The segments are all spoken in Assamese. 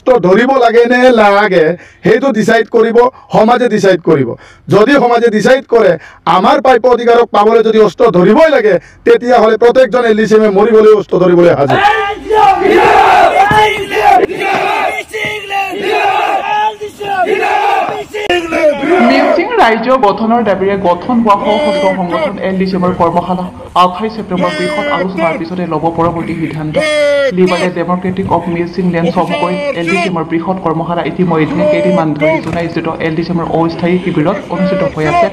অস্ত্ৰ ধৰিব লাগে নে নালাগে সেইটো ডিসাইড কৰিব সমাজে ডিসাইড কৰিব যদি সমাজে ডিসাইড কৰে আমাৰ প্ৰাপ্য অধিকাৰক পাবলৈ যদি অস্ত্ৰ ধৰিবই লাগে তেতিয়া হলে প্ৰত্যেকজন এলডিচিএমে মৰিবলৈ অস্ত্ৰ ধৰিবলৈ হাজিৰ মিচিং ৰাজ্য গঠনৰ দাবীৰে গঠন হোৱা সশস্ত্ৰ সংগঠন এলডিচিএমৰ কৰ্মশালা 28 ছেপ্টেম্বৰ বৃহৎ আলোচনাৰ পিছতে ল'ব পৰৱৰ্তী সিদ্ধান্ত liberal democratic of Mising land চমুকৈ এলডিচিএমৰ বৃহৎ কৰ্মশালা ইতিমধ্যে কেইদিনমান ধৰি জোনাইস্থিত এলডিচিএমৰ অস্থায়ী শিবিৰত অনুষ্ঠিত হৈ আছে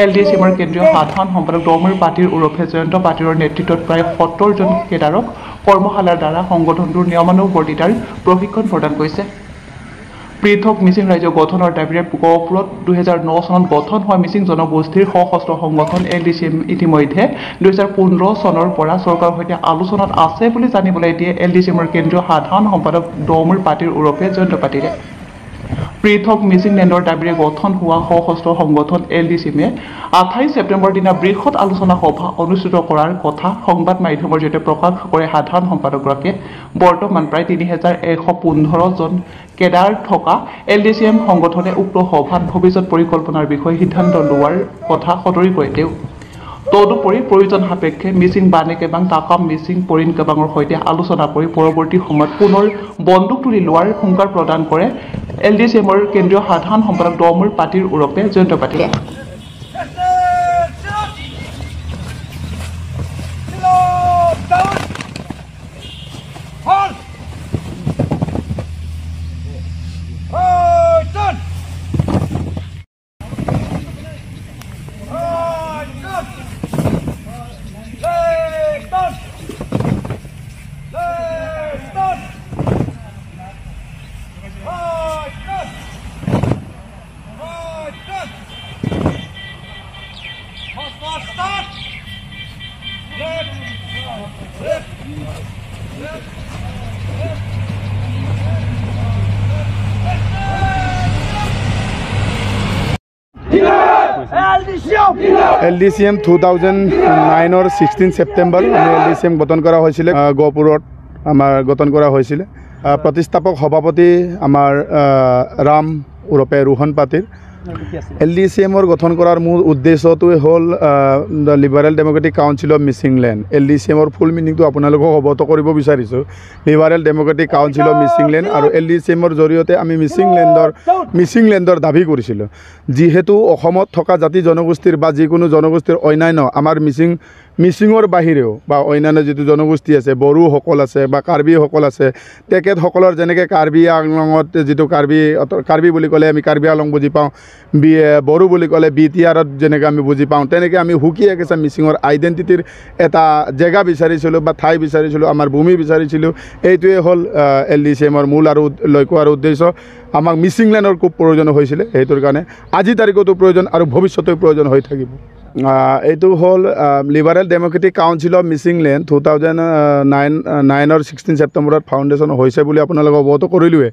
এলডিচিএমৰ কেন্দ্ৰীয় সাধাৰণ সম্পাদক ডমীৰ পাটিৰ ওৰফে জয়ন্ত পাটিৰৰ নেতৃত্বত প্ৰায় 70 জন কেডাৰক কৰ্মশালাৰ দ্বাৰা সংগঠনটোৰ নিয়মানুবৰ্তিতাৰ প্ৰশিক্ষণ প্ৰদান কৰিছে পৃথক মিচিং ৰাজ্য গঠনৰ দাবীৰে গহপুৰত 2009 চনত গঠন হোৱা মিচিং জনগোষ্ঠীৰ সশস্ত্ৰ সংগঠন এলডিচিএম ইতিমধ্যে 2015 চনৰ পৰা চৰকাৰৰ সৈতে আলোচনাত আছে বুলি জানিবলৈ দিয়ে এলডিচিএমৰ কেন্দ্ৰীয় সাধাৰণ সম্পাদক ডমীৰ পাটিৰ ওৰফে জয়ন্ত পাটিৰে পৃথক মিচিং লেণ্ডৰ দাবীৰে গঠন হোৱা সশস্ত্ৰ সংগঠন এলডিচিএমে 28 ছেপ্টেম্বৰ দিনা বৃহৎ আলোচনা সভা অনুষ্ঠিত কৰাৰ কথা সংবাদ মাধ্যমৰ জৰিয়তে প্ৰকাশ কৰে সাধাৰণ সম্পাদকগৰাকীয়ে বৰ্তমান প্ৰায় 3115 জন কেডাৰ থকা এলডিচিএম সংগঠনে উক্ত সভাত ভৱিষ্যত পৰিকল্পনাৰ বিষয়ে সিদ্ধান্ত লোৱাৰ কথা সদৰি কৰে তেওঁ তদুপৰি প্ৰয়োজন সাপেক্ষে মিচিং বানে কেবাং তাকাম মিচিং পৰিণ কেবাঙৰ সৈতে আলোচনা কৰি পৰৱৰ্তী সময়ত পুনৰ বন্দুক তুলি লোৱাৰ হুংকাৰ প্ৰদান কৰে এলডিচিএমৰ কেন্দ্ৰীয় সাধাৰণ সম্পাদক ডমীৰ পাটিৰ ওৰফে জয়ন্ত পাটিৰে এলডিচিএম 2009 16 ছেপ্টেম্বৰ আমি এলডিচিএম গঠন কৰা হৈছিল গহপুৰত আমাৰ গঠন কৰা হৈছিল প্ৰতিষ্ঠাপক সভাপতি আমাৰ ৰাম ওৰফে ৰোহন পাটিৰ এলডিচিএমৰ গঠন কৰাৰ মূল উদ্দেশ্যটোৱে হ'ল the liberal democratic council of Mising land এলডিচিএমৰ ফুল মিনিংটো আপোনালোকক অৱগত কৰিব বিচাৰিছোঁ liberal democratic council of Mising land আৰু এলডিচিএমৰ জৰিয়তে আমি মিচিং লেণ্ডৰ দাবী কৰিছিলোঁ যিহেতু অসমত থকা জাতি জনগোষ্ঠীৰ বা যিকোনো জনগোষ্ঠীৰ অন্যান্য আমাৰ মিচিঙৰ বাহিৰেও বা অন্যান্য যিটো জনগোষ্ঠী আছে বড়োসকল আছে বা কাৰ্বিসকল আছে তেখেতসকলৰ যেনেকৈ কাৰ্বি আংলঙত যিটো কাৰ্বি বুলি ক'লে আমি কাৰ্বি আংলং বুজি পাওঁ বড়ো বুলি ক'লে বিটিআৰত যেনেকৈ আমি বুজি পাওঁ তেনেকৈ আমি সুকীয়া একেচা মিচিঙৰ আইডেণ্টিটিৰ এটা জেগা বিচাৰিছিলোঁ বা ঠাই বিচাৰিছিলোঁ আমাৰ ভূমি বিচাৰিছিলোঁ এইটোৱে হ'ল এলডিচিএমৰ মূল আৰু লক্ষ্য আৰু উদ্দেশ্য আমাক মিচিং লেণ্ডৰ খুব প্ৰয়োজন হৈছিলে সেইটোৰ কাৰণে আজি তাৰিখতো প্ৰয়োজন আৰু ভৱিষ্যতেও প্ৰয়োজন হৈ থাকিব এইটো হ'ল liberal democratic council of Mising land 2009 16 ছেপ্টেম্বৰত ফাউণ্ডেশ্যন হৈছে বুলি আপোনালোকক অৱগত কৰিলোৱে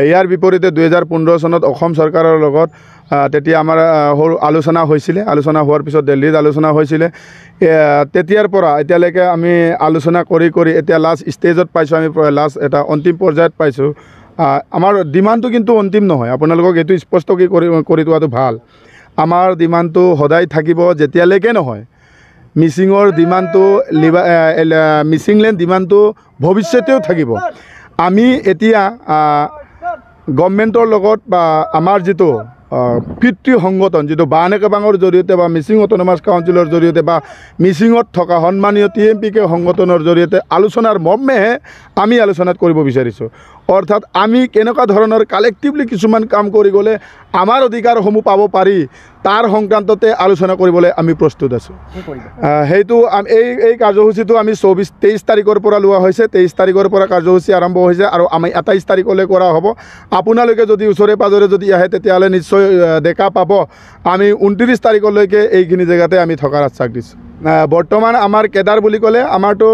ইয়াৰ বিপৰীতে 2015 চনত অসম চৰকাৰৰ লগত তেতিয়া আমাৰ আলোচনা হৈছিলে আলোচনা হোৱাৰ পিছত দিল্লীত আলোচনা হৈছিলে তেতিয়াৰ পৰা এতিয়ালৈকে আমি আলোচনা কৰি এতিয়া লাষ্ট ষ্টেজত পাইছোঁ আমি লাষ্ট এটা অন্তিম পৰ্যায়ত পাইছোঁ আমাৰ ডিমাণ্ডটো কিন্তু অন্তিম নহয় আপোনালোকক এইটো স্পষ্ট কৰি থোৱাটো ভাল আমাৰ ডিমাণ্ডটো সদায় থাকিব যেতিয়ালৈকে নহয় মিচিঙৰ ডিমাণ্ডটো মিচিং লেণ্ড ডিমাণ্ডটো ভৱিষ্যতেও থাকিব আমি এতিয়া গভৰ্ণমেণ্টৰ লগত বা আমাৰ যিটো পিতৃ সংগঠন যিটো বানে কেবাঙৰ জৰিয়তে বা মিচিং অট'নমাছ কাউন্সিলৰ জৰিয়তে বা মিচিঙত থকা সন্মানীয় TMPK সংগঠনৰ জৰিয়তে আলোচনাৰ মৰ্মেহে আমি আলোচনাত কৰিব বিচাৰিছোঁ অৰ্থাৎ আমি কেনেকুৱা ধৰণৰ কালেক্টিভলি কিছুমান কাম কৰি গ'লে আমাৰ অধিকাৰসমূহ পাব পাৰি তাৰ সংক্ৰান্ততে আলোচনা কৰিবলৈ আমি প্ৰস্তুত আছোঁ সেইটো এই কাৰ্যসূচীটো আমি 23 তাৰিখৰ পৰা লোৱা হৈছে 23 তাৰিখৰ পৰা কাৰ্যসূচী আৰম্ভ হৈছে আৰু আমি 28 তাৰিখলৈ কৰা হ'ব আপোনালোকে যদি ওচৰে পাজৰে যদি আহে তেতিয়াহ'লে নিশ্চয় দেখা পাব আমি 29 তাৰিখলৈকে এইখিনি জেগাতে আমি থকাৰ আশ্বাস দিছোঁ বৰ্তমান আমাৰ কেডাৰ বুলি ক'লে আমাৰতো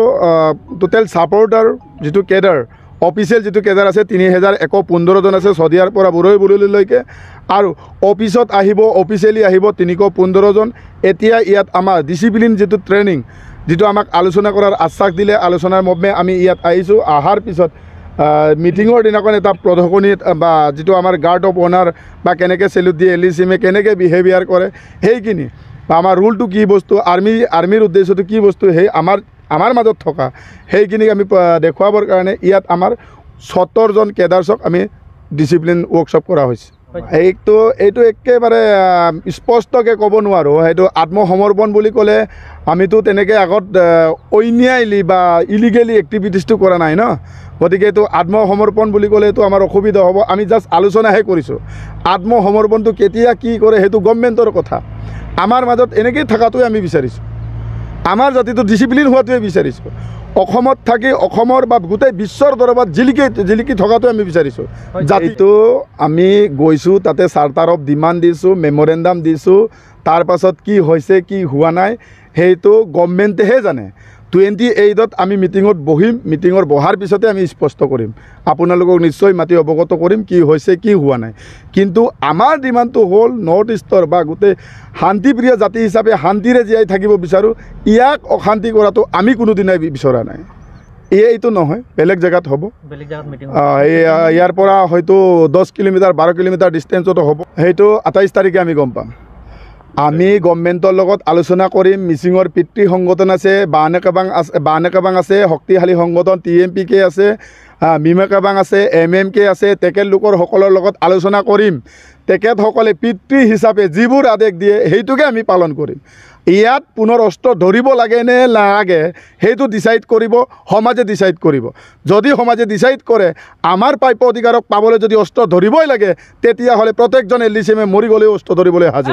টোটেল ছাপৰ্টাৰ যিটো কেডাৰ অফিচিয়েল যিটো কেডাৰ আছে 3115 জন আছে ছদিয়াৰ পৰা বুৰৈ বুৰলিলৈকে আৰু অফিচত আহিব অফিচিয়েলি আহিব 315 জন এতিয়া ইয়াত আমাৰ ডিচিপ্লিন যিটো ট্ৰেইনিং যিটো আমাক আলোচনা কৰাৰ আশ্বাস দিলে আলোচনাৰ মৰ্মে আমি ইয়াত আহিছোঁ অহাৰ পিছত মিটিঙৰ দিনাখন এটা প্ৰদৰ্শনীত বা যিটো আমাৰ গাৰ্ড অফ অনাৰ বা কেনেকৈ চেলুট দিয়ে LCMে কেনেকৈ বিহেভিয়াৰ কৰে সেইখিনি বা আমাৰ ৰুলটো কি বস্তু আৰ্মিৰ উদ্দেশ্যটো কি বস্তু সেই আমাৰ মাজত থকা সেইখিনিক আমি দেখুৱাবৰ কাৰণে ইয়াত আমাৰ 17জন কেডাৰ্ছক আমি ডিচিপ্লিন ৱৰ্কশ্বপ কৰা হৈছে এইটো একেবাৰে স্পষ্টকৈ ক'ব নোৱাৰোঁ সেইটো আত্মসমৰ্পণ বুলি ক'লে আমিতো তেনেকৈ আগত অন্যায়লি বা ইলিগেলি এক্টিভিটিছটো কৰা নাই ন গতিকে এইটো আত্মসমৰ্পণ বুলি ক'লে এইটো আমাৰ অসুবিধা হ'ব আমি জাষ্ট আলোচনাহে কৰিছোঁ আত্মসমৰ্পণটো কেতিয়া কি কৰে সেইটো গভৰ্ণমেণ্টৰ কথা আমাৰ মাজত এনেকৈ থকাটোৱে আমি বিচাৰিছোঁ আমাৰ জাতিটো ডিচিপ্লিন হোৱাটোৱে বিচাৰিছোঁ অসমত থাকি অসমৰ বা গোটেই বিশ্বৰ দৰবাৰত জিলিকি থকাটো আমি বিচাৰিছোঁ জাতিটো আমি গৈছোঁ তাতে চাৰ্টাৰ অফ ডিমাণ্ড দিছোঁ মেমৰেণ্ডাম দিছোঁ তাৰ পাছত কি হৈছে কি হোৱা নাই সেইটো গভৰ্ণমেণ্টেহে জানে 28ত আমি মিটিঙত বহিম মিটিঙৰ বহাৰ পিছতে আমি স্পষ্ট কৰিম আপোনালোকক নিশ্চয় মাতি অৱগত কৰিম কি হৈছে কি হোৱা নাই কিন্তু আমাৰ ডিমাণ্ডটো হ'ল নৰ্থ ইষ্টৰ বা গোটেই শান্তিপ্ৰিয় জাতি হিচাপে শান্তিৰে জীয়াই থাকিব বিচাৰোঁ ইয়াক অশান্তি কৰাটো আমি কোনোদিনাই বিচৰা নাই এইটো নহয় বেলেগ জেগাত হ'ব ইয়াৰ পৰা হয়তো 10 কিলোমিটাৰ 12 কিলোমিটাৰ ডিষ্টেঞ্চতো হ'ব সেইটো 28 তাৰিখে আমি গম পাম আমি গভৰ্ণমেণ্টৰ লগত আলোচনা কৰিম মিচিঙৰ পিতৃ সংগঠন আছে বানেকাবাং আছে শক্তিশালী সংগঠন TMPK আছে মিমেকাবাং আছে MMK আছে তেখেতলোকৰ লগত আলোচনা কৰিম তেখেতসকলে পিতৃ হিচাপে যিবোৰ আদেশ দিয়ে সেইটোকে আমি পালন কৰিম ইয়াত পুনৰ অস্ত্ৰ ধৰিব লাগে নে নালাগে সেইটো ডিচাইড কৰিব সমাজে ডিচাইড কৰিব যদি সমাজে ডিচাইড কৰে আমাৰ প্ৰাপ্য অধিকাৰক পাবলৈ যদি অস্ত্ৰ ধৰিবই লাগে তেতিয়াহ'লে প্ৰত্যেকজন LCMে মৰি গ'লেও অস্ত্ৰ ধৰিবলৈ সাজু